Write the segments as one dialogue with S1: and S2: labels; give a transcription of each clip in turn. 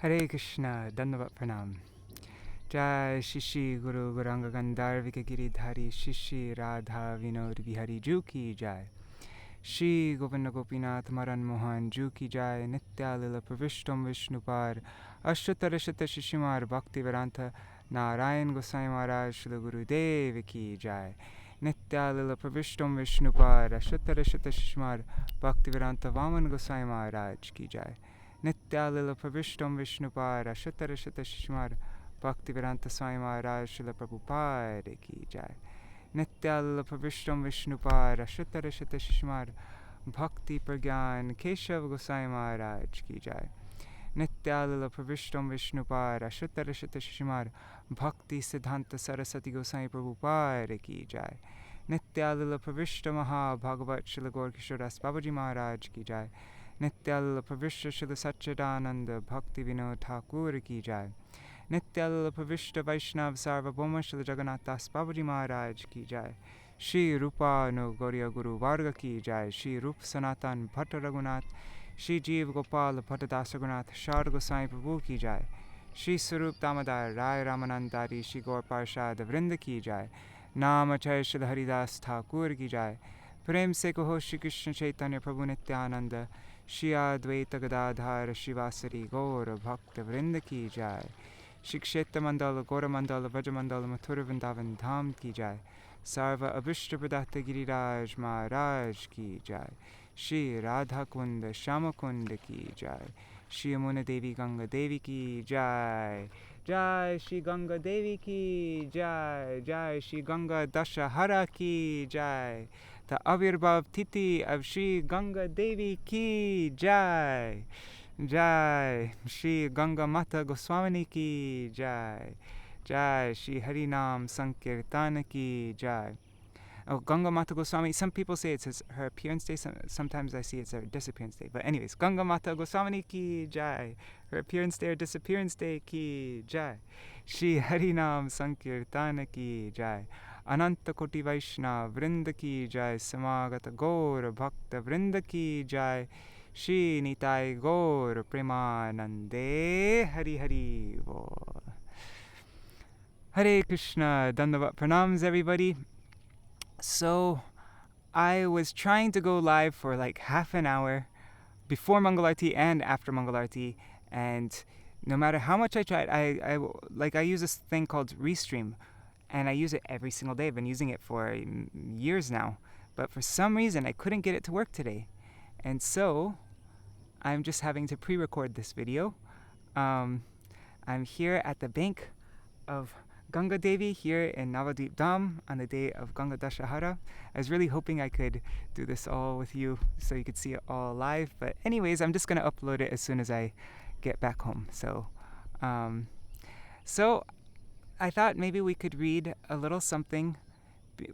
S1: Hare Krishna, Dandavat Pranam. Jai Shishi Guru Gauranga Gandharvika Giridhari Shishi Radha Vinod Bihari Ju Ki Jai. Shri Govinda Gopinath Maran Mohan Ju Ki Jai. Nitya Lila Pravishtam Vishnupar Ashtatarashata Shishimar Bhaktivinoda Narayan Gosai Maharaj Shri Guru Dev Ki Jai. Nitya Lila Pravishtam Vishnupar Ashtatarashata Shishimar Bhaktivinoda Vaman Gosai Maharaj Ki Jai. Nitya Lila Pravishtam Vishnupar Ashtatarashata Shishimar Bhaktivinoda Swami Maharaj Srila Prabhupada Ki Jai. Nitya Lila Pravishtam Vishnupar Ashtatarashata Shishimar Bhakti Pragyan Keshav Gosai Maharaj Ki Jai. Nitya Lila Pravishtam Vishnupar Ashtatarashata Shishimar Bhakti Siddhanta Saraswati Gosai Prabhupada Ki Jai. Nitya Lila Pravishta Maha Bhagavat Srila Gaur Kishoras Babaji Maharaj Ki Jai. Nitya Lila Pravishta Srila Satchidananda Bhaktivinoda Thakur Ki Jai. Nitya Lila Pravishta Vaishnav Sarvabhauma Srila Jagannath Das Babaji Maharaj Ki Jai. Shri Rupa No Gauriya Guru Varga Ki Jai. Shri Rup Sanatan Bhatta Raghunath. Shri Jeev Gopal Bhatta Das Raghunath Shar Gosai Prabhu Ki Jai. Shri Sarup Damodar Rai Ramanandari Shri Gaur Parshad Vrinda Ki Jai. Namachay Srila Haridas Thakur Ki Jai. Prem Se Kaho Shri Krishna Chaitanya Prabhu Nityananda Shri Advaita Gadadhar Shivasari Gaur Bhakta Vrinda Ki Jai. Shri Kshetra Mandala Gaura Mandala Vraja Mandala Mathura Vrindavan Dham Ki Jai. Sarva Abhishta Pradata Giriraj Maharaj Ki Jai. Shri Radha Kunda Shama Kunda Ki Jai. Shri Yamuna Devi Gaṅgā Devi Ki Jai. Jai Shri Gaṅgā Devi Ki Jai. Jai Shri Gaṅgā Dashahara Ki Jai. The Avirbhav Titi of Shri Gaṅgā Devi Ki Jai. Jai Shri Gaṅgā Mata Goswamini Ki Jai. Jai Shri Harinam Sankirtana Ki Jai. Oh, Gaṅgā Mata Goswami, some people say it says her appearance day, sometimes I see it's her disappearance day. But anyways, Gaṅgā Mata Goswamini Ki Jai. Her appearance day or disappearance day Ki Jai. Shri Harinam Sankirtana Ki Jai. Ananta Koti Vaishnav Vrinda Ki Jai. Samagata Gaur Bhakta Vrinda Ki Jai. Shri Nitai Gaur Premanande Hari Hari Bol. Hare Krishna, Dandavat Pranams everybody. So, I was trying to go live for like half an hour before Mangala-arati and after Mangala-arati, and no matter how much I tried, I use this thing called Restream, and I use it every single day. I've been using it for years now, but for some reason I couldn't get it to work today, and so I'm just having to pre-record this video. I'm here at the bank of Gaṅgā Devi here in Navadvip Dham on the day of Gaṅgā Dashahara. I was really hoping I could do this all with you so you could see it all live. But anyways, I'm just going to upload it as soon as I get back home. So I thought maybe we could read a little something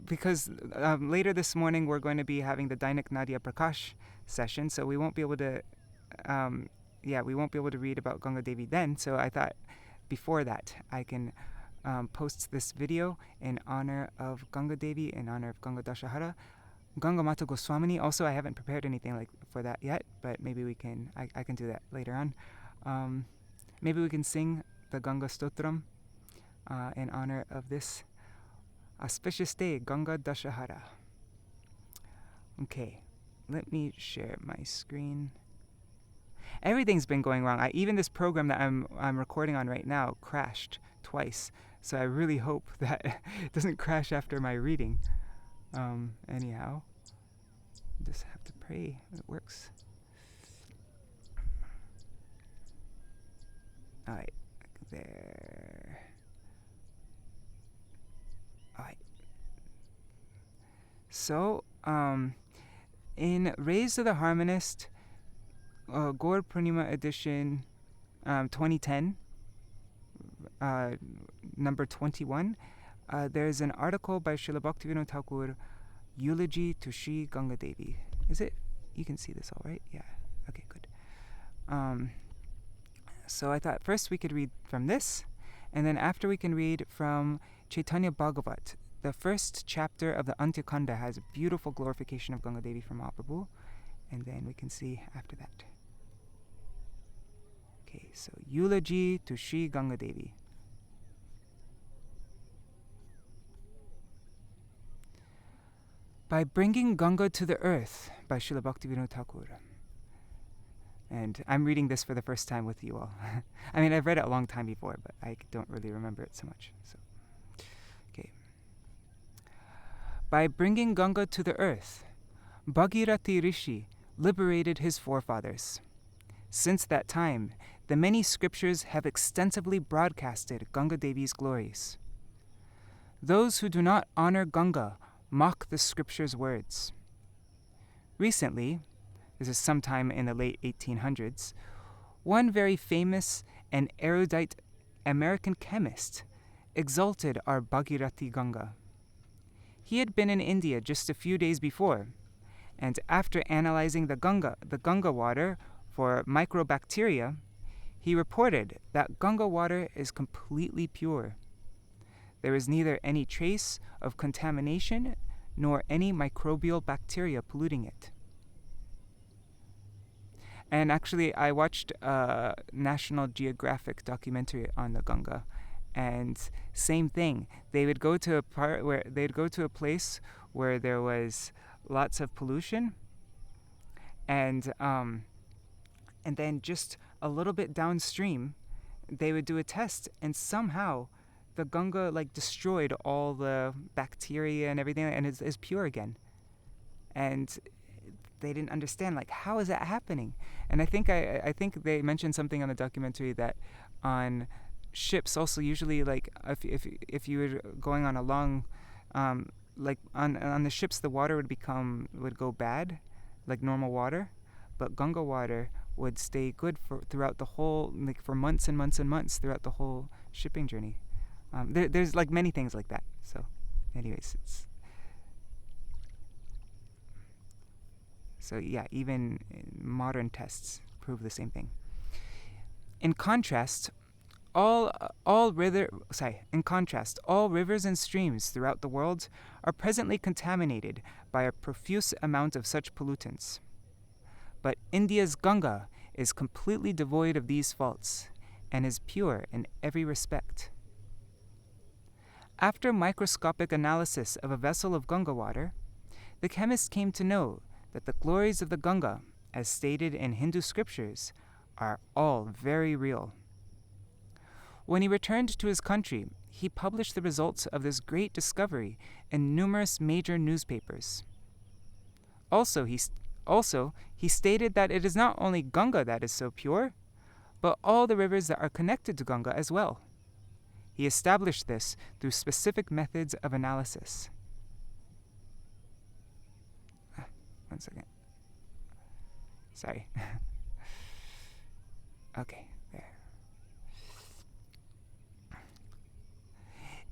S1: because later this morning we're going to be having the Dainik Nadia Prakash session. So we won't be able to, read about Gaṅgā Devi then. So I thought before that I can post this video in honor of Gaṅgā Devi, in honor of Gaṅgā Dashahara. Gaṅgā Mata Goswamini, also I haven't prepared anything like for that yet, but maybe we can, I can do that later on. Maybe we can sing the Gaṅgā Stotram in honor of this auspicious day, Gaṅgā Dashahara. Okay, let me share my screen. Everything's been going wrong. Even this program that I'm recording on right now crashed twice. So I really hope that it doesn't crash after my reading. Anyhow, just have to pray it works. Alright, there. Alright. So, in Raised to the Harmonist, Gaur Purnima edition 2010, number 21, there's an article by Śrīla Bhaktivinoda Thakur, Eulogy to Shri Gaṅgā Devi. Is it? You can see this all right? Yeah. Okay, good. So I thought first we could read from this, and then after we can read from Chaitanya Bhagavat. The first chapter of the Antya Kanda has a beautiful glorification of Gaṅgā Devi from Mahaprabhu, and then we can see after that. Okay. so eulogy to Sri Gaṅgā Devi. By bringing Gaṅgā to the earth, by Śrīla Bhaktivinoda Thakur. And I'm reading this for the first time with you all. I mean, I've read it a long time before, but I don't really remember it so much. So, okay. By bringing Gaṅgā to the earth, Bhagirati Rishi liberated his forefathers. Since that time, the many scriptures have extensively broadcasted Gaṅgā Devi's glories. Those who do not honor Gaṅgā mock the scripture's words. Recently, this is sometime in the late 1800s, one very famous and erudite American chemist exalted our Bhagirati Gaṅgā. He had been in India just a few days before, and after analyzing the Gaṅgā water for microbacteria, he reported that Gaṅgā water is completely pure. There is neither any trace of contamination nor any microbial bacteria polluting it. And actually, I watched a National Geographic documentary on the Gaṅgā, and same thing. They would go to a place where there was lots of pollution, and then just a little bit downstream, they would do a test, and somehow the Gaṅgā destroyed all the bacteria and everything, and is pure again. And they didn't understand how is that happening. And I think they mentioned something on the documentary that on ships also usually if you were going on a long on the ships, the water would go bad like normal water, but Gaṅgā water would stay good throughout the whole for months and months and months throughout the whole shipping journey. There's many things like that. So anyways, so yeah, even modern tests prove the same thing. In contrast, all rivers and streams throughout the world are presently contaminated by a profuse amount of such pollutants. But India's Gaṅgā is completely devoid of these faults and is pure in every respect. After microscopic analysis of a vessel of Gaṅgā water, the chemist came to know that the glories of the Gaṅgā, as stated in Hindu scriptures, are all very real. When he returned to his country, he published the results of this great discovery in numerous major newspapers. Also, he stated that it is not only Gaṅgā that is so pure, but all the rivers that are connected to Gaṅgā as well. He established this through specific methods of analysis. One second. Sorry. Okay, there.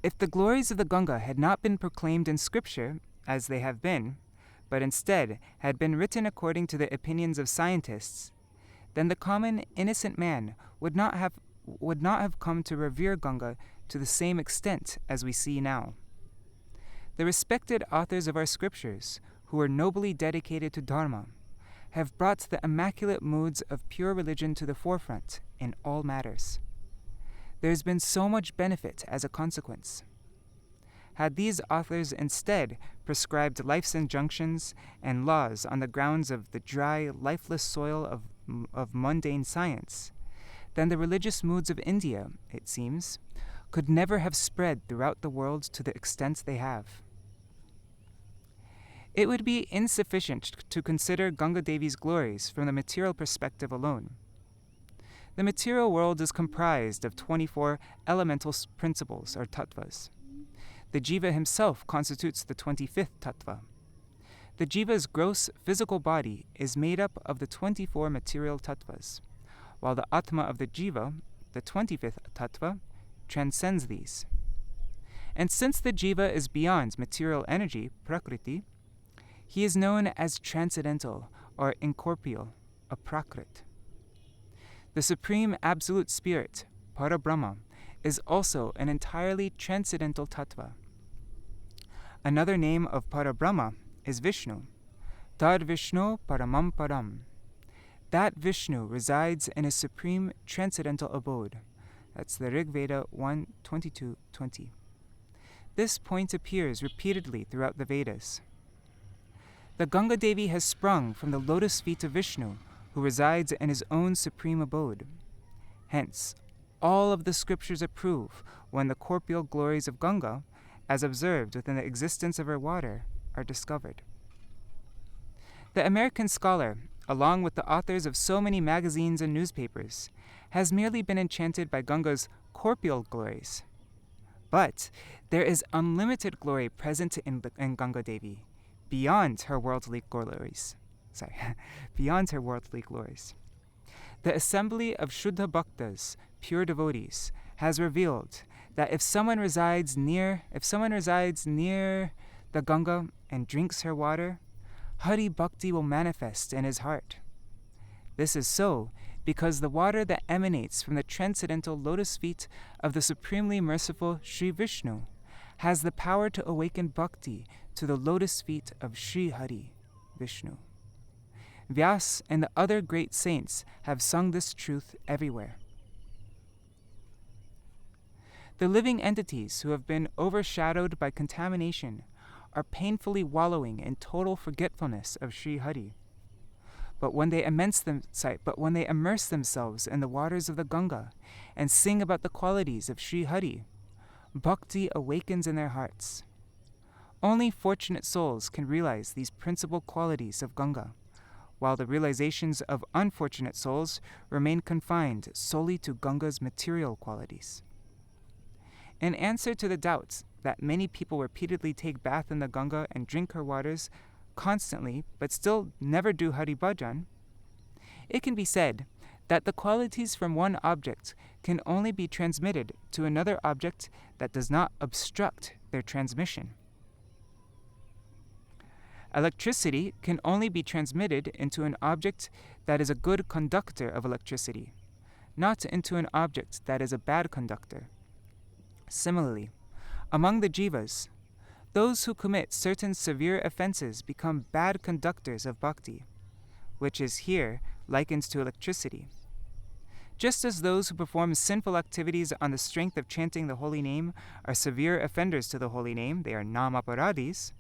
S1: If the glories of the Gaṅgā had not been proclaimed in Scripture, as they have been, but instead had been written according to the opinions of scientists, then the common innocent man would not have come to revere Gaṅgā to the same extent as we see now. The respected authors of our scriptures, who are nobly dedicated to Dharma, have brought the immaculate moods of pure religion to the forefront in all matters. There has been so much benefit as a consequence. Had these authors instead prescribed life's injunctions and laws on the grounds of the dry, lifeless soil of mundane science, then the religious moods of India, it seems, could never have spread throughout the world to the extent they have. It would be insufficient to consider Gaṅgā Devi's glories from the material perspective alone. The material world is comprised of 24 elemental principles, or tattvas. The jiva himself constitutes the 25th tattva. The jiva's gross physical body is made up of the 24 material tattvas, while the atma of the jiva, the 25th tattva, transcends these. And since the jiva is beyond material energy, prakriti, he is known as transcendental or incorporeal, a prakrit. The Supreme Absolute Spirit, Parabrahma, is also an entirely transcendental tattva. Another name of Parabrahma is Vishnu, Tad Vishnu Paramam Param. that Vishnu resides in a supreme transcendental abode. That's the Rig Veda 1:22-20. This point appears repeatedly throughout the Vedas. The Gaṅgā Devi has sprung from the lotus feet of Vishnu, who resides in his own supreme abode. Hence, all of the scriptures approve when the corporeal glories of Gaṅgā, as observed within the existence of her water, are discovered. The American scholar, along with the authors of so many magazines and newspapers, has merely been enchanted by Gaṅgā's corporeal glories. But there is unlimited glory present in Gaṅgā Devi, beyond her worldly glories. Beyond her worldly glories. The assembly of Shuddha Bhaktas, pure devotees, has revealed that if someone resides near the Gaṅgā and drinks her water, Hari Bhakti will manifest in his heart. This is so because the water that emanates from the transcendental lotus feet of the supremely merciful Sri Vishnu has the power to awaken bhakti to the lotus feet of Sri Hari, Vishnu. Vyas and the other great saints have sung this truth everywhere. The living entities who have been overshadowed by contamination are painfully wallowing in total forgetfulness of Sri Hari. But when they immerse themselves in the waters of the Gaṅgā and sing about the qualities of Sri Hari, bhakti awakens in their hearts. Only fortunate souls can realize these principal qualities of Gaṅgā, while the realizations of unfortunate souls remain confined solely to Gaṅgā's material qualities. In answer to the doubts that many people repeatedly take bath in the Gaṅgā and drink her waters constantly, but still never do Hari Bhajan, it can be said that the qualities from one object can only be transmitted to another object that does not obstruct their transmission. Electricity can only be transmitted into an object that is a good conductor of electricity, not into an object that is a bad conductor. Similarly, among the jivas, those who commit certain severe offenses become bad conductors of bhakti, which is here likened to electricity. Just as those who perform sinful activities on the strength of chanting the holy name are severe offenders to the holy name, they are namaparadhis,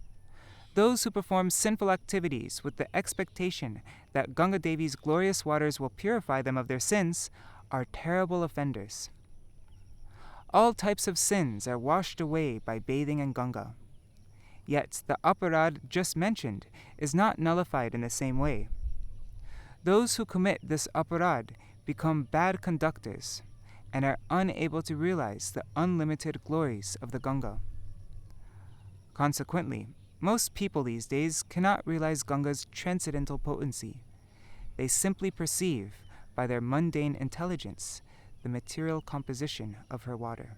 S1: those who perform sinful activities with the expectation that Gaṅgā Devi's glorious waters will purify them of their sins are terrible offenders. All types of sins are washed away by bathing in Gaṅgā. Yet the aparad just mentioned is not nullified in the same way. Those who commit this aparad become bad conductors and are unable to realize the unlimited glories of the Gaṅgā. Consequently, most people these days cannot realize Gaṅgā's transcendental potency. They simply perceive, by their mundane intelligence, the material composition of her water.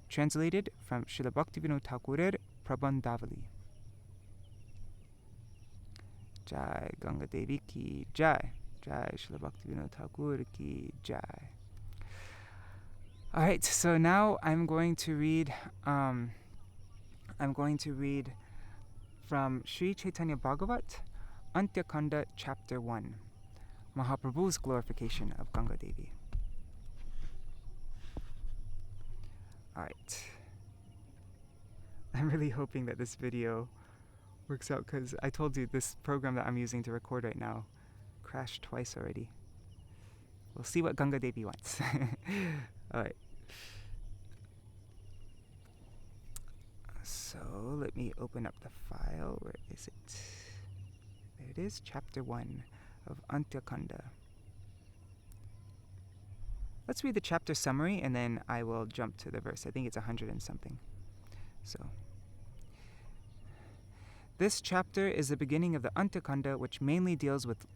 S1: Translated from Śrīla Bhaktivinoda Thakurer Prabandhavali. Jai Gaṅgā Devi ki Jai. Jai Śrīla Bhaktivinoda Thakur ki Jai. All right, so now I'm going to read from Sri Chaitanya Bhagavat, Antya Kanda, Chapter 1, Mahaprabhu's glorification of Gaṅgā Devi. Alright. I'm really hoping that this video works out because I told you this program that I'm using to record right now crashed twice already. We'll see what Gaṅgā Devi wants. Alright. So let me open up the file. Where is it? There it is, Chapter 1 of Antya Kanda. Let's read the chapter summary and then I will jump to the verse. I think it's 100 and something. So, this chapter is the beginning of the Antya Kanda, which mainly deals with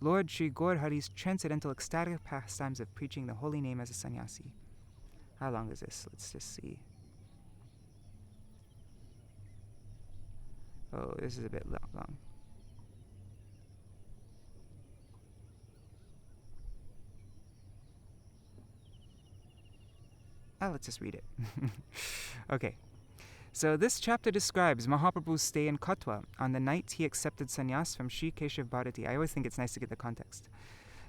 S1: Lord Sri Gaur Hari's transcendental ecstatic pastimes of preaching the holy name as a sannyasi. How long is this? Let's just see. Oh, this is a bit long. Let's just read it. Okay. So this chapter describes Mahaprabhu's stay in Katwa on the night he accepted sannyas from Sri Keshav Bharati. I always think it's nice to get the context.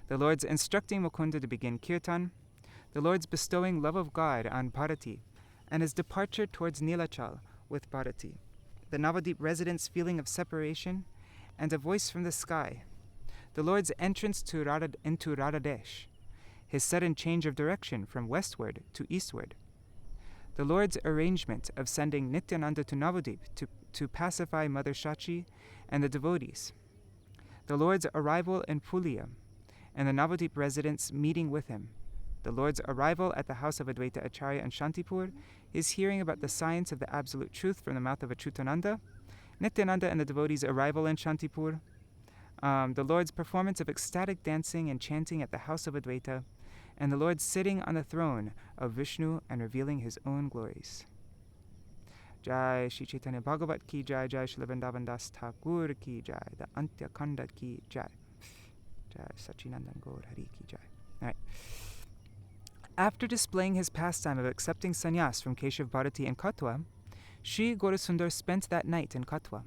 S1: The Lord's instructing Mukunda to begin kirtan, the Lord's bestowing love of God on Bharati, and his departure towards Nilachal with Bharati, the Navadip residents' feeling of separation, and a voice from the sky, the Lord's entrance into Radhadesh, his sudden change of direction from westward to eastward, the Lord's arrangement of sending Nityananda to Navadip to pacify Mother Shachi and the devotees, the Lord's arrival in Pulia, and the Navadip residents meeting with him, the Lord's arrival at the house of Advaita Acharya in Shantipur, his hearing about the science of the absolute truth from the mouth of Achyutananda, Nityananda and the devotees' arrival in Shantipur, the Lord's performance of ecstatic dancing and chanting at the house of Advaita, and the Lord sitting on the throne of Vishnu and revealing his own glories. Jai Shri Chaitanya Bhagavat ki jai, Jai Shri Vrindavan Das Thakur ki jai, the Antya Khanda ki jai, Jai Sachinandan Gaur Hari ki jai. All right. After displaying his pastime of accepting sannyas from Keshav Bharati in Katwa, Sri Gaurasundar spent that night in Katwa.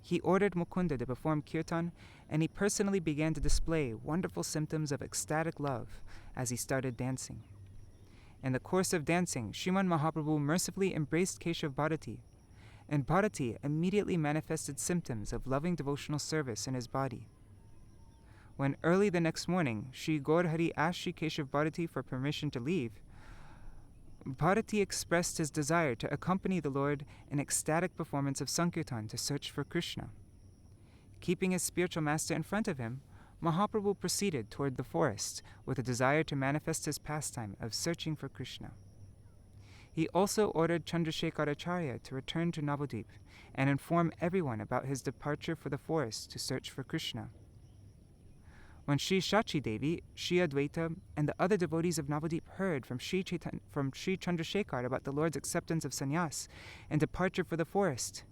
S1: He ordered Mukunda to perform kirtan, and he personally began to display wonderful symptoms of ecstatic love as he started dancing. In the course of dancing, Sriman Mahaprabhu mercifully embraced Keshav Bharati, and Bharati immediately manifested symptoms of loving devotional service in his body. When early the next morning, Sri Gaurhari asked Sri Keshav Bharati for permission to leave, Bharati expressed his desire to accompany the Lord in ecstatic performance of Sankirtan to search for Krishna. Keeping his spiritual master in front of him, Mahaprabhu proceeded toward the forest with a desire to manifest his pastime of searching for Krishna. He also ordered Chandrasekhar Acharya to return to Navadip and inform everyone about his departure for the forest to search for Krishna. When Sri Shachi Devi, Sri Advaita, and the other devotees of Navadip heard from Sri Chandrasekhar about the Lord's acceptance of sannyas and departure for the forest,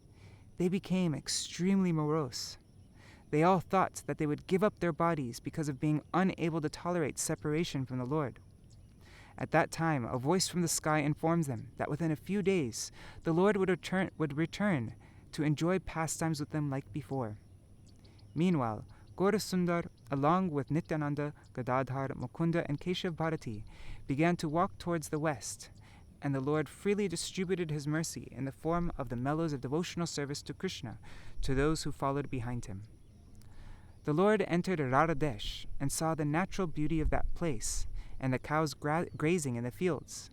S1: they became extremely morose. They all thought that they would give up their bodies because of being unable to tolerate separation from the Lord. At that time, a voice from the sky informs them that within a few days, the Lord would return to enjoy pastimes with them like before. Meanwhile, Gaurasundar, along with Nityananda, Gadadhar, Mukunda, and Keshav Bharati, began to walk towards the west, and the Lord freely distributed his mercy in the form of the mellows of devotional service to Krishna to those who followed behind him. The Lord entered Radhadesh and saw the natural beauty of that place and the cows grazing in the fields.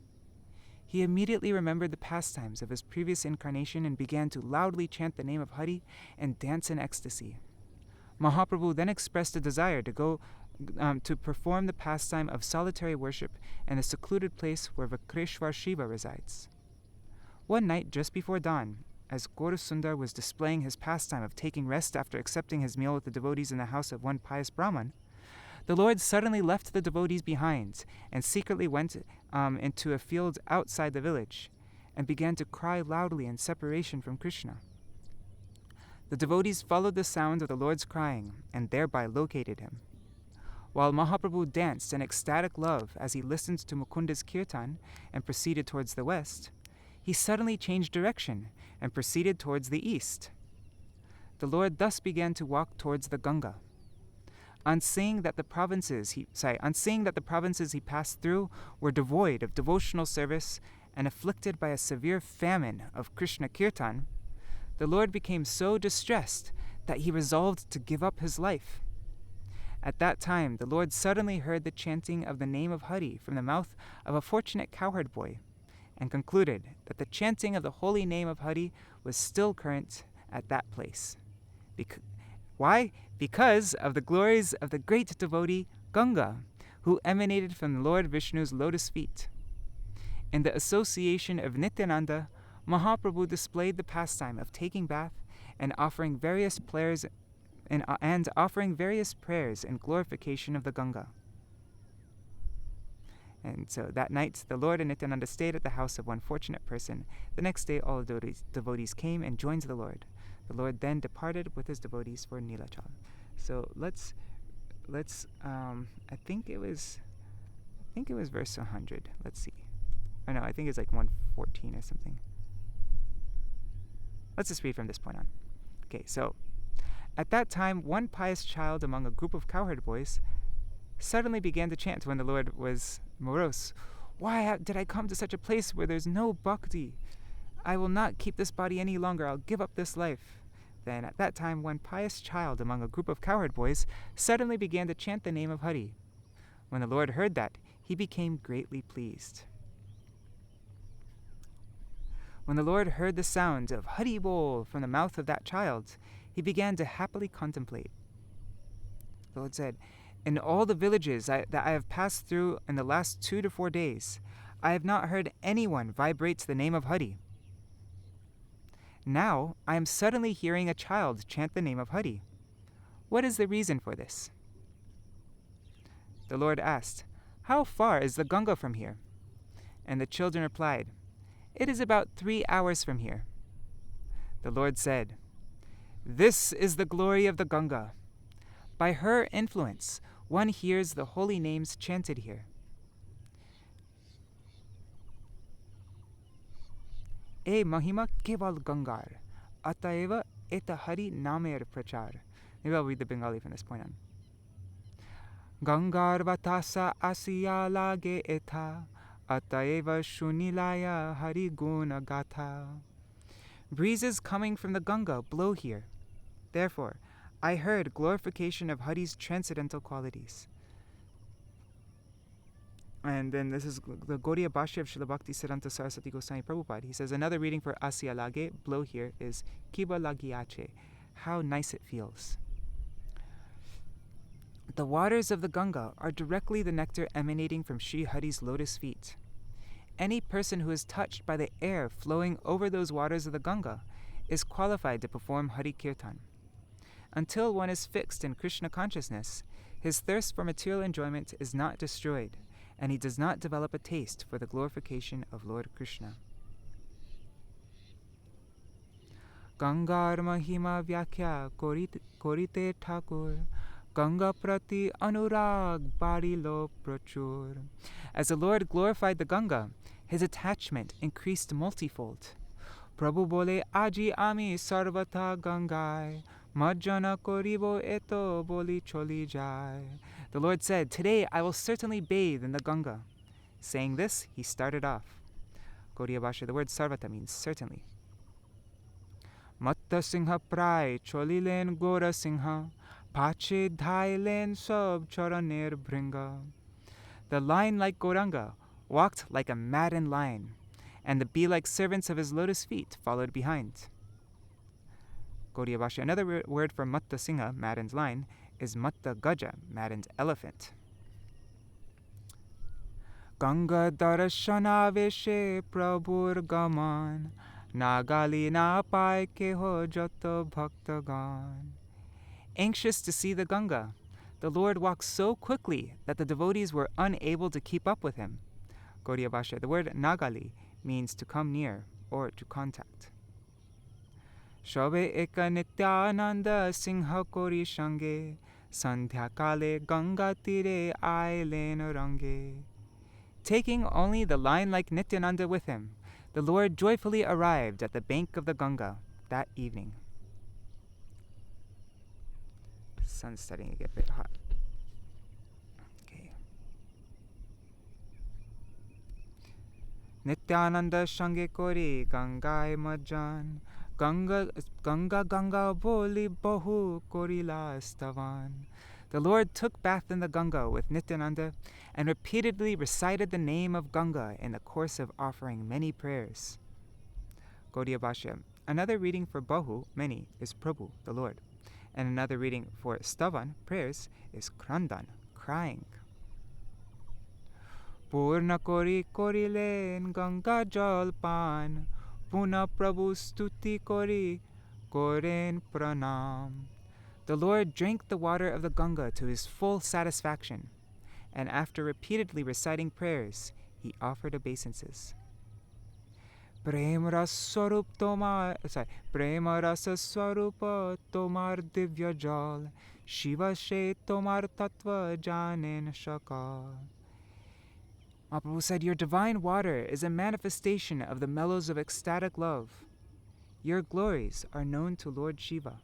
S1: He immediately remembered the pastimes of his previous incarnation and began to loudly chant the name of Hari and dance in ecstasy. Mahaprabhu then expressed a desire to go to perform the pastime of solitary worship in a secluded place where Vakreshwar Shiva resides. One night just before dawn, as Gaurasundar was displaying his pastime of taking rest after accepting his meal with the devotees in the house of one pious Brahman, the Lord suddenly left the devotees behind and secretly went into a field outside the village and began to cry loudly in separation from Krishna. The devotees followed the sound of the Lord's crying and thereby located him. While Mahaprabhu danced in ecstatic love as he listened to Mukunda's kirtan and proceeded towards the west, he suddenly changed direction and proceeded towards the east. The Lord thus began to walk towards the Gaṅgā. On seeing that the provinces he passed through were devoid of devotional service and afflicted by a severe famine of Krishna kirtan, the Lord became so distressed that he resolved to give up his life. At that time, the Lord suddenly heard the chanting of the name of Hari from the mouth of a fortunate cowherd boy, and concluded that the chanting of the holy name of Hari was still current at that place. Why? Because of the glories of the great devotee Gaṅgā, who emanated from the Lord Vishnu's lotus feet. In the association of Nityananda, Mahaprabhu displayed the pastime of taking bath and offering various prayers in glorification of the Gaṅgā. And so that night, the Lord and Nityananda stayed at the house of one fortunate person. The next day, all the devotees came and joined the Lord. The Lord then departed with his devotees for Nilachal. So let's I think it was verse 100. Let's see. Oh no, I think it's like 114 or something. Let's just read from this point on. Okay, so at that time, one pious child among a group of cowherd boys suddenly began to chant when the Lord was morose. Why did I come to such a place where there's no bhakti? I will not keep this body any longer. I'll give up this life. Then at that time, one pious child among a group of cowherd boys suddenly began to chant the name of Hari. When the Lord heard that, he became greatly pleased. When the Lord heard the sound of Haribol from the mouth of that child, he began to happily contemplate. The Lord said, in all the villages that I have passed through in the last 2 to 4 days, I have not heard anyone vibrate the name of Hari. Now I am suddenly hearing a child chant the name of Hari. What is the reason for this? The Lord asked, how far is the Gaṅgā from here? And the children replied, it is about 3 hours from here. The Lord said, this is the glory of the Gaṅgā. By her influence, one hears the holy names chanted here. E mahima keval Gaṅgār, ataeva eta Hari namer prachar. Maybe I'll read the Bengali from this point on. Gaṅgār vatasa asiya lage eta, ataeva shunilaya Hari guna gatha. Breezes coming from the Gaṅgā blow here. Therefore, I heard glorification of Hari's transcendental qualities. And then this is the Gaudiya Bhashya of Śrīla Bhaktivinoda Saraswati Goswami Prabhupada. He says another reading for Asya Lage, blow here, is Kiba Lagiache, how nice it feels. The waters of the Gaṅgā are directly the nectar emanating from Sri Hari's lotus feet. Any person who is touched by the air flowing over those waters of the Gaṅgā is qualified to perform Hari Kirtan. Until one is fixed in Krishna consciousness, his thirst for material enjoyment is not destroyed, and he does not develop a taste for the glorification of Lord Krishna. Gaṅgār mahima vyakhya korite thakur, Gaṅgā prati anurag barilo prachur. As the Lord glorified the Gaṅgā, his attachment increased multifold. Prabhu bole aji ami sarvata Gaṅgāy, majjana koribo eto boli choli jai. The Lord said, today I will certainly bathe in the Gaṅgā. Saying this, he started off. Gaudiya Bhashya, the word sarvata means certainly. Matta singha prai cholilen gora singha, pache dhailen sab charaner bringa. The lion like Gauranga walked like a maddened lion, and the bee-like servants of his lotus feet followed behind. Gaudiya Bhashya, another word for Matta Singha, maddened lion, is Matta Gaja, maddened elephant. Gaṅgā darshana veshe prabhur gaman, nagali na pai keho jato bhaktagan. Anxious to see the Gaṅgā, the Lord walked so quickly that the devotees were unable to keep up with him. Gaudiya Bhashya, the word nagali means to come near or to contact. Shobe eka nityananda singha kori shange, sandhya kale Gaṅgā tire ailen range. Taking only the lion-like Nityananda with him, the Lord joyfully arrived at the bank of the Gaṅgā that evening. The sun's starting to get a bit hot. Okay. Nityananda shange kori Gaṅgāy majjan, Gaṅgā boli bahu korila stavan. The Lord took bath in the Gaṅgā with Nityananda and repeatedly recited the name of Gaṅgā in the course of offering many prayers. Gaudiya Bhashya. Another reading for Bahu, many, is Prabhu, the Lord. And another reading for Stavan, prayers, is Krandan, crying. Purna kori korilen Gaṅgā jal pan, Puna Prabhu stuti kori koren pranam. The Lord drank the water of the Gaṅgā to his full satisfaction, and after repeatedly reciting prayers, he offered obeisances. Prema rasa swarupa tomar divya jal, Shiva she tomar tattva janen shakal. Mahaprabhu said, your divine water is a manifestation of the mellows of ecstatic love. Your glories are known to Lord Shiva.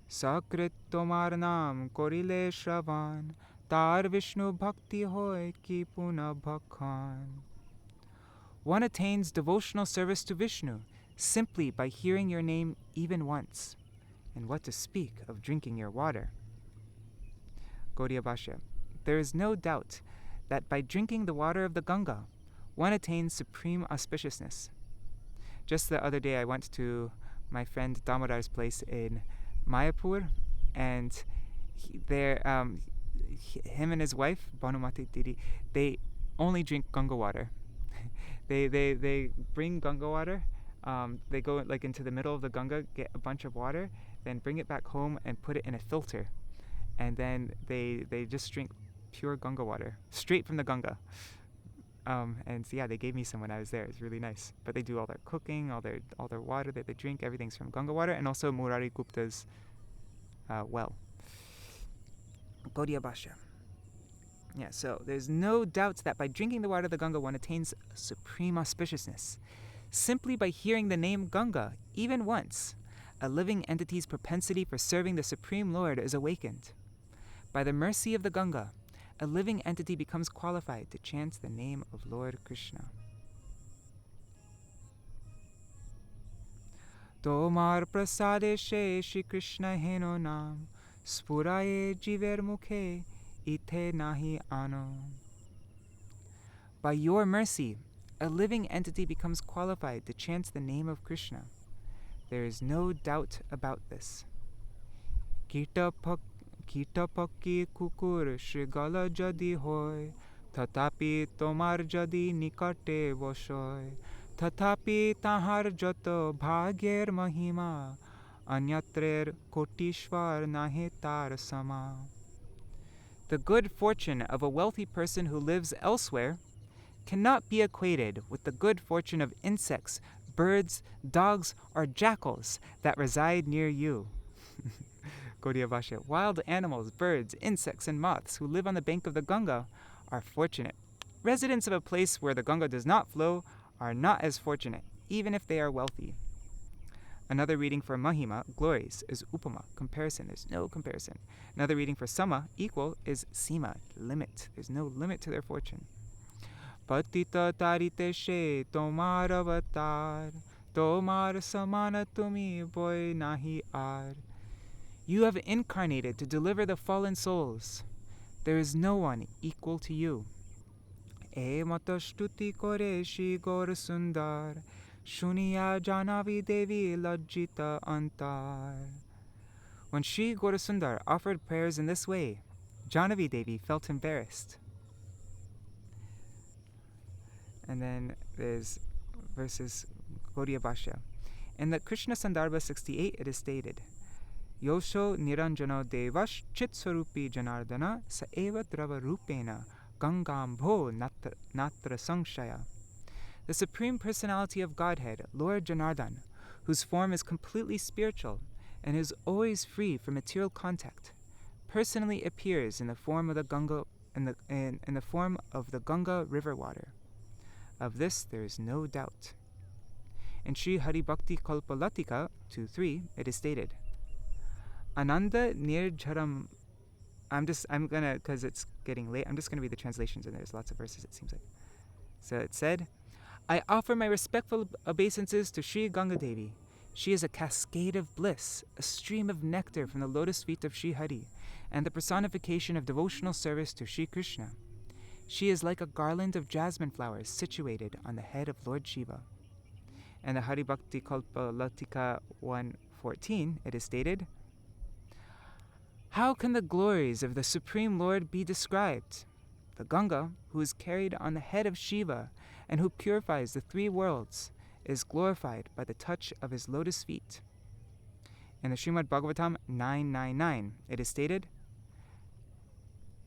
S1: Sakrit tomar naam korile shravan, tar Vishnu bhakti hoy ki puna bhakhan. One attains devotional service to Vishnu simply by hearing your name even once, and what to speak of drinking your water. Gaudiya Bhashya. There is no doubt that by drinking the water of the Gaṅgā, one attains supreme auspiciousness. Just the other day I went to my friend Damodar's place in Mayapur, and him and his wife, Bhanumati Didi, they only drink Gaṅgā water. They bring Gaṅgā water, they go like into the middle of the Gaṅgā, get a bunch of water, then bring it back home and put it in a filter. And then they just drink pure Gaṅgā water, straight from the Gaṅgā. And so, yeah, they gave me some when I was there. It's really nice. But they do all their cooking, all their water that they drink, everything's from Gaṅgā water, and also Murari Gupta's well. Gaudiya Bhashya. Yeah, so there's no doubt that by drinking the water of the Gaṅgā, one attains supreme auspiciousness. Simply by hearing the name Gaṅgā, even once, a living entity's propensity for serving the Supreme Lord is awakened. By the mercy of the Gaṅgā, a living entity becomes qualified to chant the name of Lord Krishna. Tomar prasade she Shri Krishna heno nam, spuraye jiver mukhe ite nahi ano. By your mercy, a living entity becomes qualified to chant the name of Krishna. There is no doubt about this. Kitapaki kukur shrigala jadi hoy, tatapi tomar jadi nikate voshoy, tatapi tahar joto bhagyer mahima, anyatrer kotishvar nahe tar sama. The good fortune of a wealthy person who lives elsewhere cannot be equated with the good fortune of insects, birds, dogs, or jackals that reside near you. Gaudiya Bhashya. Wild animals, birds, insects, and moths who live on the bank of the Gaṅgā are fortunate. Residents of a place where the Gaṅgā does not flow are not as fortunate, even if they are wealthy. Another reading for Mahima, glories, is Upama, comparison. There's no comparison. Another reading for Sama, equal, is Sima, limit. There's no limit to their fortune. Patita tarite she tomar avatar, tomar samana tumi boy nahi ar. You have incarnated to deliver the fallen souls. There is no one equal to you. E mata shtuti kore Shri Gaur Sundar, shuniya Janavi Devi lajjita antar. When Shri Gaur Sundar offered prayers in this way, Janavi Devi felt embarrassed. And then there's verses Gaudiya Bhashya. In the Krishna Sandarbha 68, it is stated, Yosho niranjano devash chitsarupi janardana sa eva drava rupena gangambho natra sangshaya. The Supreme Personality of Godhead, Lord Janardhan, whose form is completely spiritual and is always free from material contact, personally appears in the form of the Gaṅgā in the form of the Gaṅgā river water. Of this there is no doubt. In Sri Haribhakti Kalpalatika 2.3, it is stated, Ananda nirjaram. I'm gonna, because it's getting late, I'm just gonna read the translations, and there's lots of verses, it seems like. So it said, I offer my respectful obeisances to Sri Gaṅgā Devi. She is a cascade of bliss, a stream of nectar from the lotus feet of Sri Hari, and the personification of devotional service to Sri Krishna. She is like a garland of jasmine flowers situated on the head of Lord Shiva. In the Haribhakti Kalpalatika 1.14, it is stated, How can the glories of the Supreme Lord be described? The Gaṅgā, who is carried on the head of Shiva and who purifies the three worlds, is glorified by the touch of his lotus feet. In the Srimad Bhagavatam 9.9.9, it is stated,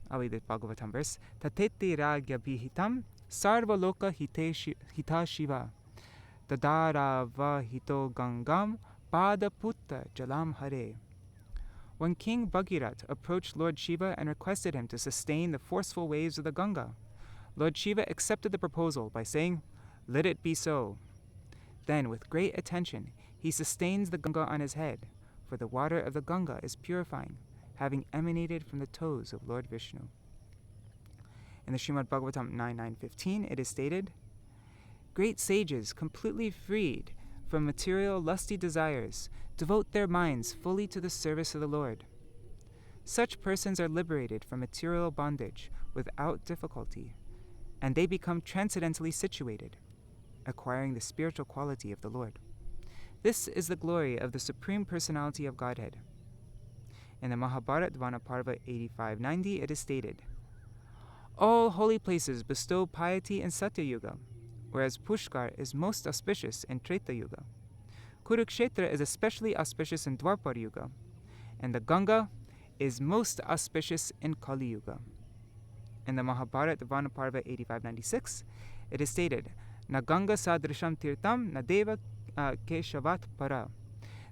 S1: I'll read the Bhagavatam verse, Tateti ragya bhihitam sarva loka hita shiva dadarava hito gangam pada putta jalam hare. When King Bhagirath approached Lord Shiva and requested him to sustain the forceful waves of the Gaṅgā, Lord Shiva accepted the proposal by saying, Let it be so. Then, with great attention, he sustains the Gaṅgā on his head, for the water of the Gaṅgā is purifying, having emanated from the toes of Lord Vishnu. In the Srimad Bhagavatam 9.9.15, it is stated, "Great sages, completely freed from material lusty desires, devote their minds fully to the service of the Lord. Such persons are liberated from material bondage without difficulty, and they become transcendently situated, acquiring the spiritual quality of the Lord. This is the glory of the Supreme Personality of Godhead." In the Mahabharata Vanaparva 85.90, it is stated, "All holy places bestow piety in Satya Yuga, whereas Pushkar is most auspicious in Treta Yuga. Kurukshetra is especially auspicious in Dwapar Yuga, and the Gaṅgā is most auspicious in Kali Yuga." In the Mahabharata Vanaparva 85.96, it is stated, "Na Gaṅgā sadrisham tirtam na deva keshavat para."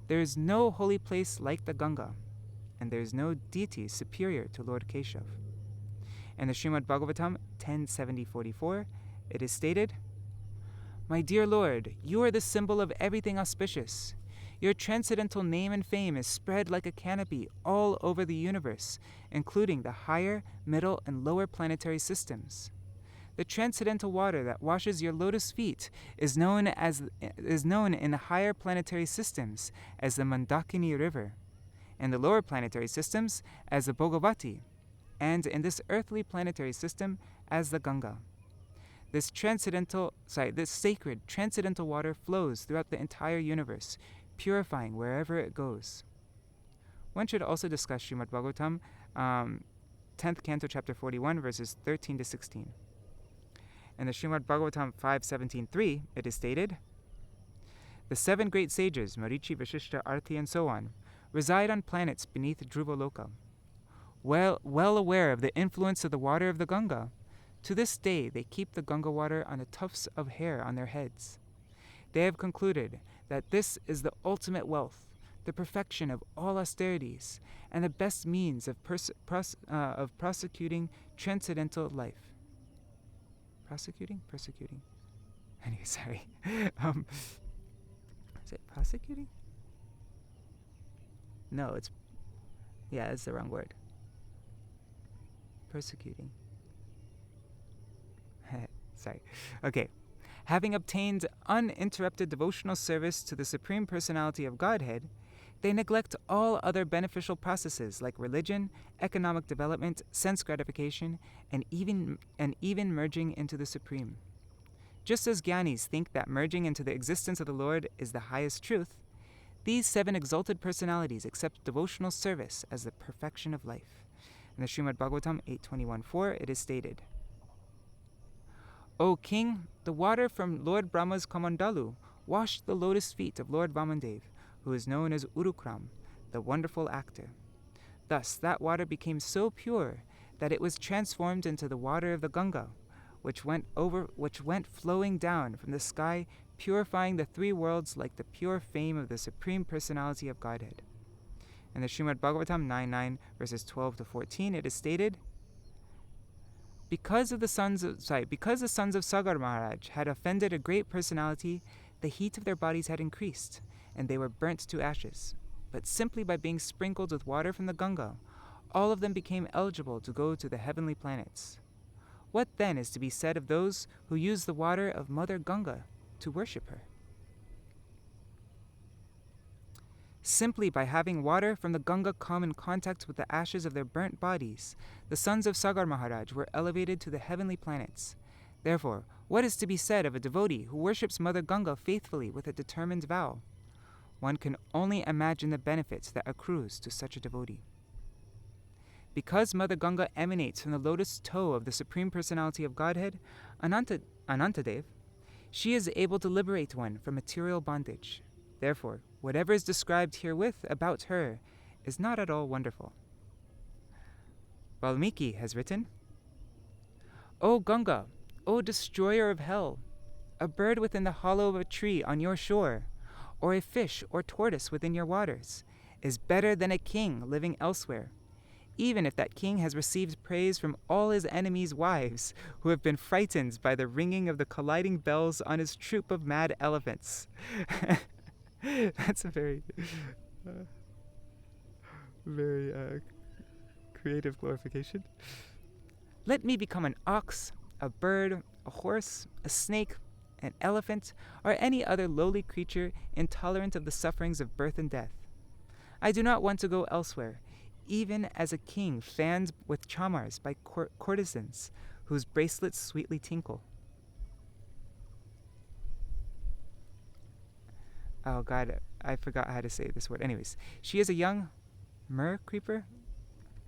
S1: There is no holy place like the Gaṅgā, and there is no deity superior to Lord Keshav. In the Srimad Bhagavatam 10.70.44, it is stated, "My dear Lord, you are the symbol of everything auspicious. Your transcendental name and fame is spread like a canopy all over the universe, including the higher, middle, and lower planetary systems. The transcendental water that washes your lotus feet is known in the higher planetary systems as the Mandakini River, in the lower planetary systems as the Bhogavati, and in this earthly planetary system as the Gaṅgā. This sacred transcendental water flows throughout the entire universe, purifying wherever it goes." One should also discuss Srimad Bhagavatam, 10th Canto, Chapter 41, verses 13 to 16. In the Srimad Bhagavatam 5.17.3, it is stated, "The 7 great sages, Marichi, Vashishta, Arti, and so on, reside on planets beneath Dhruvaloka. Well aware of the influence of the water of the Gaṅgā, to this day they keep the Gaṅgā water on the tufts of hair on their heads. They have concluded that this is the ultimate wealth, the perfection of all austerities, and the best means of prosecuting transcendental life." Persecuting? Anyway, sorry. Is it prosecuting? No, it's the wrong word. Persecuting. Sorry. Okay. "Having obtained uninterrupted devotional service to the Supreme Personality of Godhead, they neglect all other beneficial processes like religion, economic development, sense gratification, and even merging into the Supreme. Just as Gyanis think that merging into the existence of the Lord is the highest truth, these 7 exalted personalities accept devotional service as the perfection of life." In the Srimad Bhagavatam 8.21.4, it is stated, "O King, the water from Lord Brahma's Kamandalu washed the lotus feet of Lord Vamandev, who is known as Urukram, the wonderful actor. Thus that water became so pure that it was transformed into the water of the Gaṅgā, which went flowing down from the sky, purifying the 3 worlds like the pure fame of the Supreme Personality of Godhead." In the Srimad Bhagavatam 9.9, verses 12 to 14, it is stated, Because the sons of Sagar Maharaj had offended a great personality, the heat of their bodies had increased, and they were burnt to ashes. But simply by being sprinkled with water from the Gaṅgā, all of them became eligible to go to the heavenly planets. What then is to be said of those who use the water of Mother Gaṅgā to worship her? Simply by having water from the Gaṅgā come in contact with the ashes of their burnt bodies, the sons of Sagar Maharaj were elevated to the heavenly planets. Therefore, what is to be said of a devotee who worships Mother Gaṅgā faithfully with a determined vow? One can only imagine the benefits that accrues to such a devotee. Because Mother Gaṅgā emanates from the lotus toe of the Supreme Personality of Godhead, Anantadev, she is able to liberate one from material bondage. Therefore, whatever is described herewith about her is not at all wonderful. Valmiki has written, "O Gaṅgā, O destroyer of hell, a bird within the hollow of a tree on your shore, or a fish or tortoise within your waters, is better than a king living elsewhere. even if that king has received praise from all his enemies' wives, who have been frightened by the ringing of the colliding bells on his troop of mad elephants. That's a very creative glorification. Let me become an ox, a bird, a horse, a snake, an elephant, or any other lowly creature intolerant of the sufferings of birth and death. I do not want to go elsewhere, even as a king fanned with chamars by courtesans whose bracelets sweetly tinkle. Oh God, I forgot how to say this word. Anyways, she is a young myrrh creeper.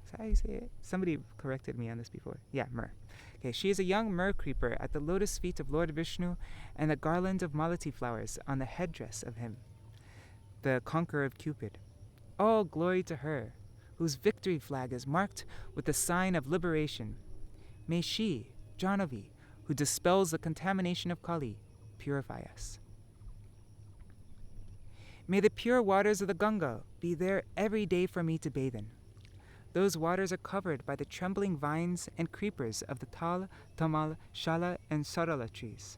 S1: Is that how you say it? Somebody corrected me on this before. Yeah, myrrh. Okay, she is a young myrrh creeper at the lotus feet of Lord Vishnu and the garland of malati flowers on the headdress of him, the conqueror of Cupid. All glory to her, whose victory flag is marked with the sign of liberation. May she, Jahnavi, who dispels the contamination of Kali, purify us. May the pure waters of the Gaṅgā be there every day for me to bathe in. Those waters are covered by the trembling vines and creepers of the Tal, Tamal, Shala, and Sarala trees,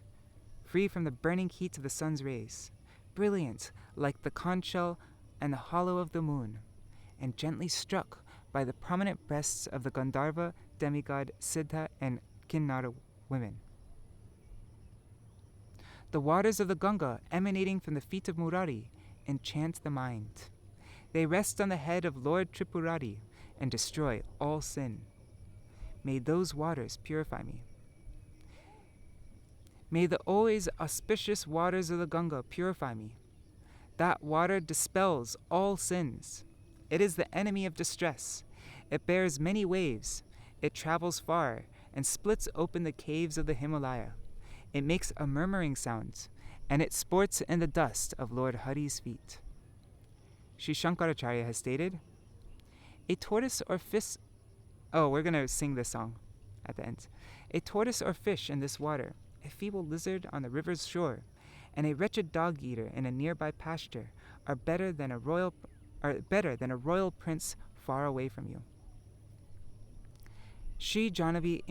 S1: free from the burning heat of the sun's rays, brilliant like the conch shell and the hollow of the moon, and gently struck by the prominent breasts of the Gandharva, demigod, Siddha, and Kinnara women. The waters of the Gaṅgā, emanating from the feet of Murari, enchant the mind. They rest on the head of Lord Tripurari and destroy all sin. May those waters purify me. May the always auspicious waters of the Gaṅgā purify me. That water dispels all sins. It is the enemy of distress. It bears many waves. It travels far and splits open the caves of the Himalaya. It makes a murmuring sound, and it sports in the dust of Lord Hari's feet. Sri Shankaracharya has stated, a tortoise or fish... Oh, we're going to sing this song at the end. A tortoise or fish in this water, a feeble lizard on the river's shore, and a wretched dog-eater in a nearby pasture are better than a royal prince far away from you. Sri Jahnavi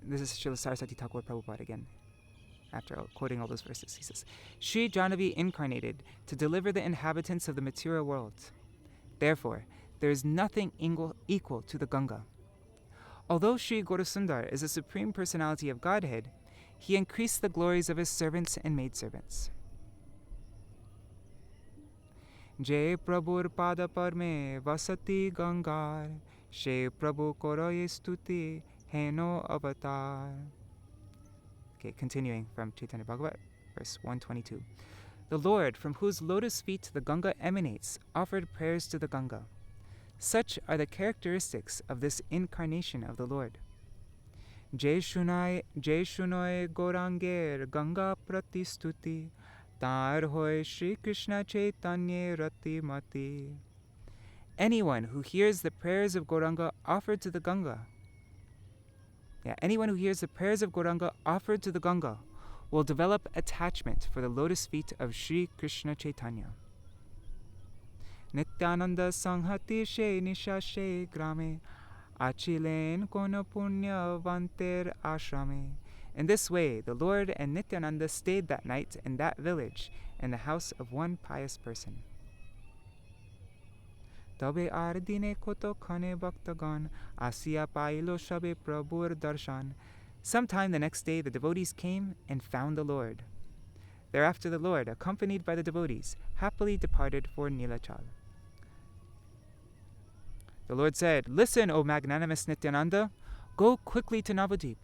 S1: this is Srila Saraswati Thakur Prabhupada again. After quoting all those verses, he says, Sri Jahnavi incarnated to deliver the inhabitants of the material world. Therefore, there is nothing equal to the Gaṅgā. Although Sri Gaurasundar is the Supreme Personality of Godhead, he increased the glories of his servants and maidservants. Jai Prabhur Pada Parme Vasati Gaṅgā, She Prabhu Koroye Stuti Heno Avatar. Okay, continuing from Chaitanya Bhagavat, verse 122. The Lord, from whose lotus feet the Gaṅgā emanates, offered prayers to the Gaṅgā. Such are the characteristics of this incarnation of the Lord. Jai Shunoi Gauranger Gaṅgā Pratistuti, Tar Hoy Shri Krishna Chaitanya Rati Mati. Anyone who hears the prayers of Gauranga offered to the Gaṅgā, anyone who hears the prayers of Gauranga offered to the Gaṅgā will develop attachment for the lotus feet of Shri Krishna Chaitanya. Nityananda Sanghati She Nisha She Grame, Achilen Kono Punya Vanter Ashrame. In this way, the Lord and Nityananda stayed that night in that village in the house of one pious person. Tabe ardine koto khane bhaktagan, asiya pailo shabe prabhur darshan. Sometime the next day the devotees came and found the Lord. Thereafter the Lord, accompanied by the devotees, happily departed for Nilachal. The Lord said, Listen, O magnanimous Nityananda, go quickly to Navadip.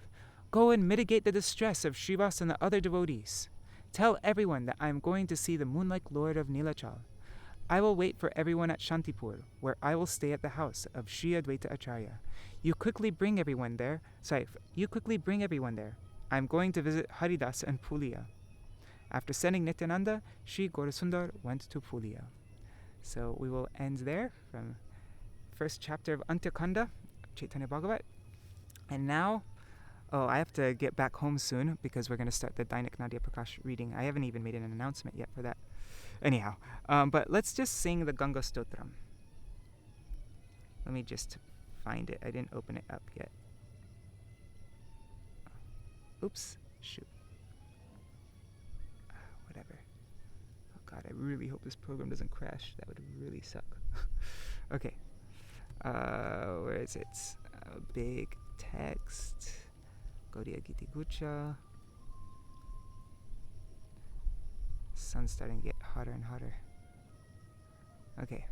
S1: Go and mitigate the distress of Srivas and the other devotees. Tell everyone that I am going to see the moonlike Lord of Nilachal. I will wait for everyone at Shantipur, where I will stay at the house of Sri Advaita Acharya. You quickly bring everyone there. I am going to visit Haridas and Pulia. After sending Nityananda, Sri Gaurasundar went to Pulia. So we will end there from first chapter of Antya Khanda, Chaitanya Bhagavat. And now, I have to get back home soon because we're going to start the Dainik Nadia Prakash reading. I haven't even made an announcement yet for that. Anyhow, but let's just sing the Gaṅgā Stotram. Let me just find it. I didn't open it up yet. Oops. Shoot. Whatever. Oh god, I really hope this program doesn't crash. That would really suck. Okay. Where is it? Big text. Gaudiya Giti Gucha. Sun's starting to get hotter and hotter. Okay.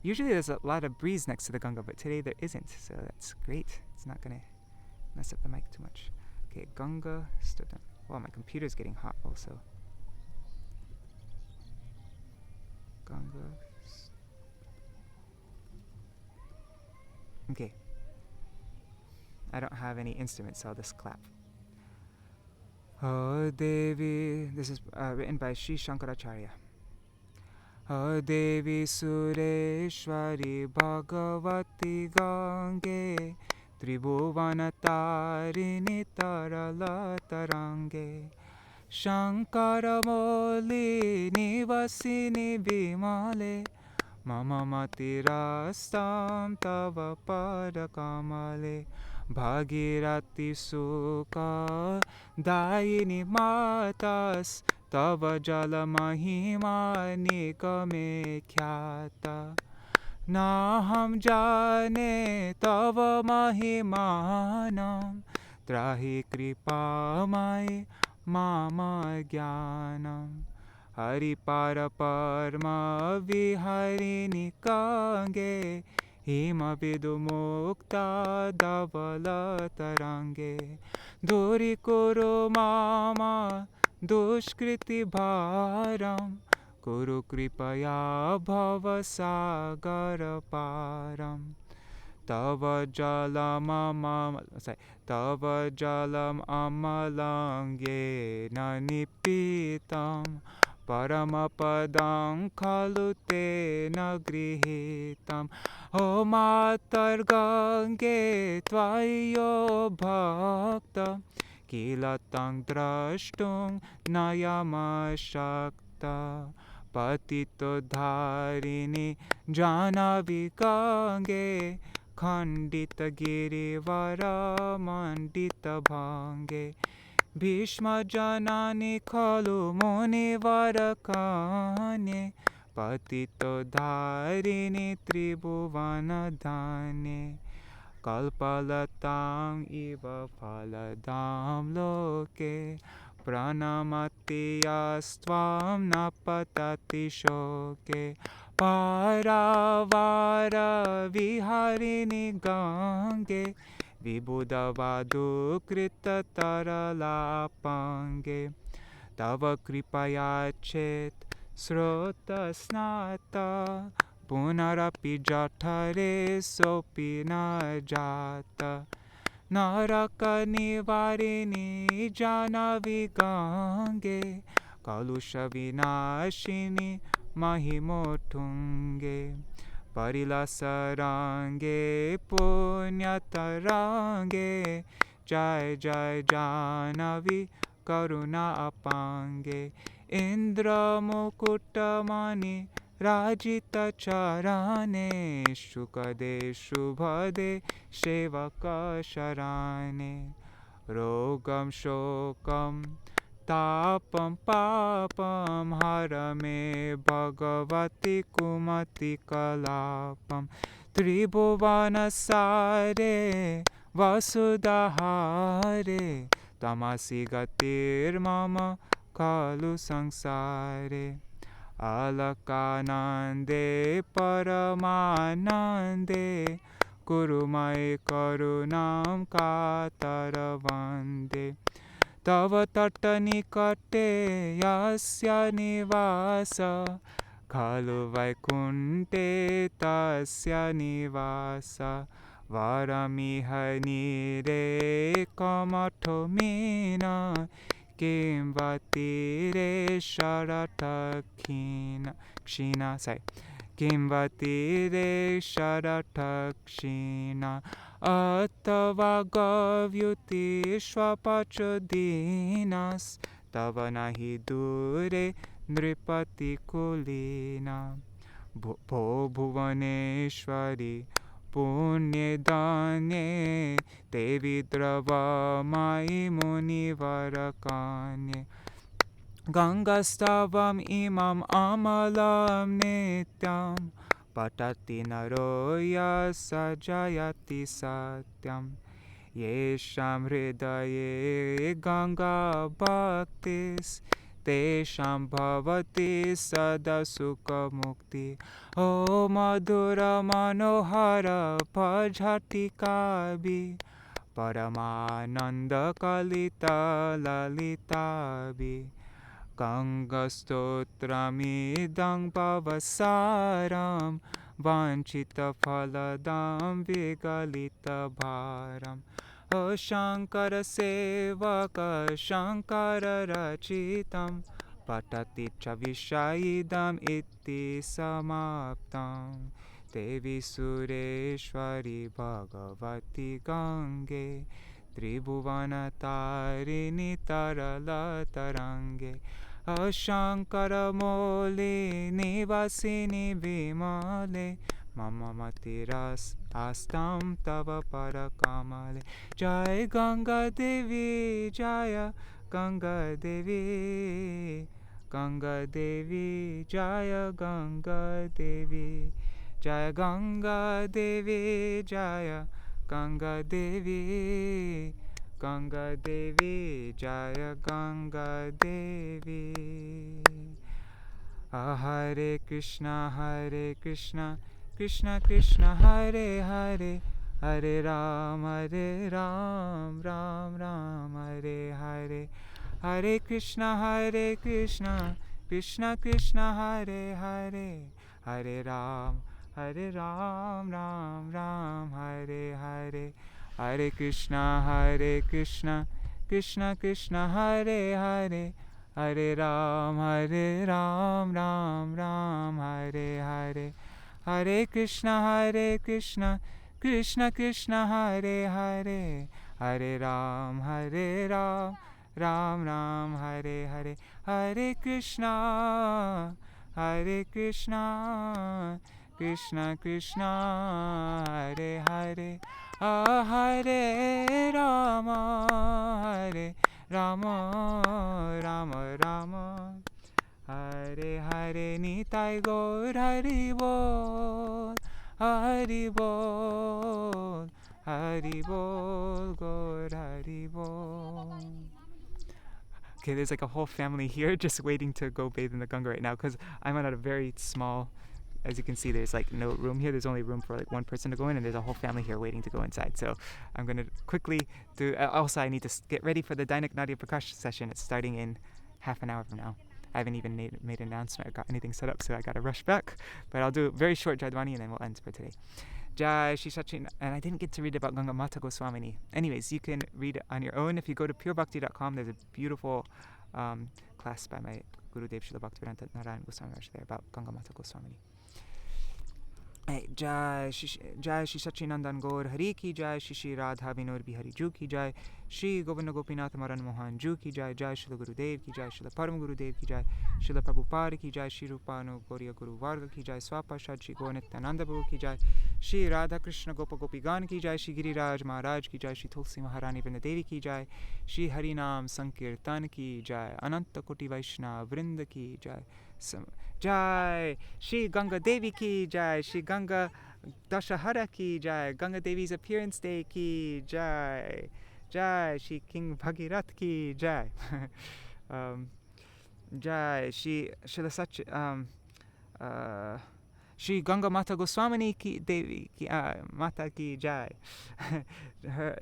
S1: Usually there's a lot of breeze next to the Gaṅgā, but today there isn't, so that's great. It's not gonna mess up the mic too much. Okay, Gaṅgā Stotam. Wow, my computer's getting hot also. Gaṅgā. Okay. I don't have any instruments, so I'll just clap. Oh Devi, this is written by Sri Shankaracharya. Oh Devi Sureshwari Bhagavati Gaṅgā Tribhuvana Tarini Tarala Tarange Shankara Moli Nivasini Bimale Mama Matirastam Tava Padakamale Bhagirati Sukha Dayini Matas Tava Jala Mahima Nikame Khyata Naham Jane Tava Mahimanam Trahi Kripa Mai Mama Jnanam Hari Para Parma Viharini Gaṅgā Hima Vidu Mukta Davala Tarange Duri Kuru Mama Dushkriti Bharam Kuru Kripaya Bhava Sagara Param Tava Jalam Amalange Nanipitam Paramapadam Khalute Nagrihitam O Matar Gaṅgā Tvayo Bhakta Kilatang Drashtung Nayama Shakta Patito Dharini Janavi Gaṅgā Khandita Girivara Mandita Bhange Bhishma Janani Khalu Muni Varakane Patito Dharini Tribhuvana Dhane Kalpalatang Iva Phaladam Loke Pranamati Yastvam Napatati Shoke Paravara Viharini Gaṅgā Vibhudavadu Krita Taralapange Tava Kripaya Chet Srota Snata Punarapi Jatare Sopi Na Jata Naraka Nivarini Janavi Gaṅgā Kalusha Vinashini Mahimotunge Parilasarange Punyatarange Jai Jai Janavi Karuna Apange Indra Mukutamani Rajita Charane Shukade Shubhade Shevaka Sharane Rogam Shokam Tapam Papam Harame Bhagavati Kumati Kalapam Tribhuvana Sare Vasudahare Tamasi Gatir Mama Kalu Sangsare Alakanande Paramanande Kurumai Karunam Kataravande Tava Tatani Kate Yasya Nivasa Khalu Vaikunte Tasya Nivasa Varamihani Re Kamatomina Kimvatire Sharatakshina Kimvatire Sharatakshina Atava Gavyuti Shvapachodinas Tava Nahi Dure Nripati Kulina Bhuvaneshwari Punyedanye Devi Drava Mai Munivarakanye Gaṅgastavam imam amalam nityam Patati naroya sajayati satyam Yesham hridaye Gaṅgā bhaktis Tesham bhavati sada sukha mukti O madhura manohara bhajati kabi Paramananda kalita lalitabi Gaṅgastotramidang pavasaram Vanchita phaladam vigalita bharam O Shankara sevaka Shankara rachitam Patati cha vishaidam iti samaptam Devi Sureshwari Bhagavati Gaṅgē Tribhuvana tarini tarala tarange Ashankara mole nivasini vimale Mama matiras astam tava parakamale Jai Gaṅgā Devi Jaya Gaṅgā Devi Gaṅgā Devi Jaya Gaṅgā Devi Jaya Gaṅgā Devi Jaya Gaṅgā Devi Gaṅgā Devi Jaya Gaṅgā Devi Hare Krishna Krishna Krishna Hare Hare Hare Ram Ram Ram Hare Hare Hare Krishna Krishna Krishna Hare Hare Hare Ram Ram Ram Hare Hare Hare Krishna Krishna Krishna Hare Hare Hare Ram Ram Ram Hare Hare Hare Krishna Krishna Krishna Hare Hare Hare Ram Ram Hare Hare Hare Krishna Krishna Krishna Hare Hare Hare Rama Rama Rama Hare Hare Nitai Gaur Haribol Haribol Haribol Gaur Haribol. Okay, there's like a whole family here just waiting to go bathe in the Gaṅgā right now because I'm at a very small, as you can see, there's like no room here. There's only room for like one person to go in, and there's a whole family here waiting to go inside. So I'm going to quickly do, also I need to get ready for the Dainak Nadia Prakash session. It's starting in half an hour from now. I haven't even made an announcement or got anything set up, so I got to rush back. But I'll do a very short Jadwani and then we'll end for today. Jai Shri Sachin, and I didn't get to read about Gaṅgā Mata Goswamini. Anyways, you can read it on your own. If you go to purebhakti.com, there's a beautiful class by my Gurudev Śrīla Bhaktivinoda Narayan Goswami Maharaj there about Gaṅgā Mata Goswamini. Jai Shri Sachinandan Gaur Hari Ki Jai, Shri Radha Vinod Bihari Ju Ki Jai, Shri Govinda Gopinath Maran Mohan Ju Ki Jai, Jai Śrīla Gurudev Ki Jai, Śrīla Param Gurudev Ki Jai, Śrīla Prabhupada Ki Jai, Shri Rupanu Gauriya Guru Varga Ki Jai, Swapashad Shri Gaur Nityananda Prabhu Ki Jai, Shri Radha Krishna Gopa Gopi Gan Ki Jai, Shri Giriraj Maharaj Ki Jai, Shri Tulsi Maharani Vrindadevi Ki Jai, Shri Harinam Sankirtan Ki Jai, Ananta Koti Vaishnava Vrinda Ki Jai, Jai Shri Gaṅgā Devi Ki Jai, Shri Gaṅgā Dashahara Ki Jai, Gaṅgā Devi's appearance day Ki Jai, Jai Shri King Bhagirath Ki Jai, Jai Shri Shri Gaṅgā Mata Goswamini Ki Devi Ki Mata Ki Jai, her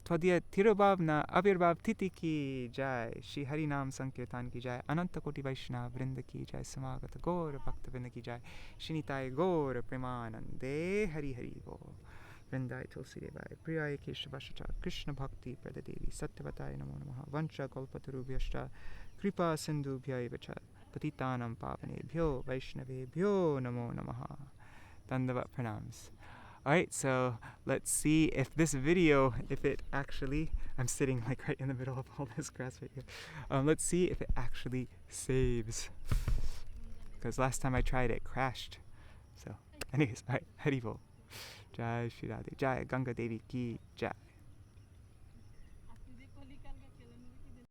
S1: Tvadiya Tirubhavna Avirbhav Titi Ki Jai, Shri Harinam Sankirtan Ki Jai, Ananta Koti Vaishnava Vrinda Ki Jai, Samagata Gaura Bhaktivinoda Ki Jai, Shinitai Gaura Premanande Hari Haribol, Vrindai Tulsi Devai, Priyaya Keshavashacha, Krishna Bhakti Pradadevi, Satyavatai Namo Namaha, Vancha Kalpatarubhyashta, Kripa Sindhubhya Evacha, Patitanam Pavanebhyo Vaishnavebhyo Namo Namaha. Dandavat Pranams. Alright, so let's see if this video, if it actually, I'm sitting like right in the middle of all this grass right here. Let's see if it actually saves. because last time I tried it crashed. So anyways, alright, Haribol. Jai Shri Radhe. Jai Gaṅgā Devi Ki Jai.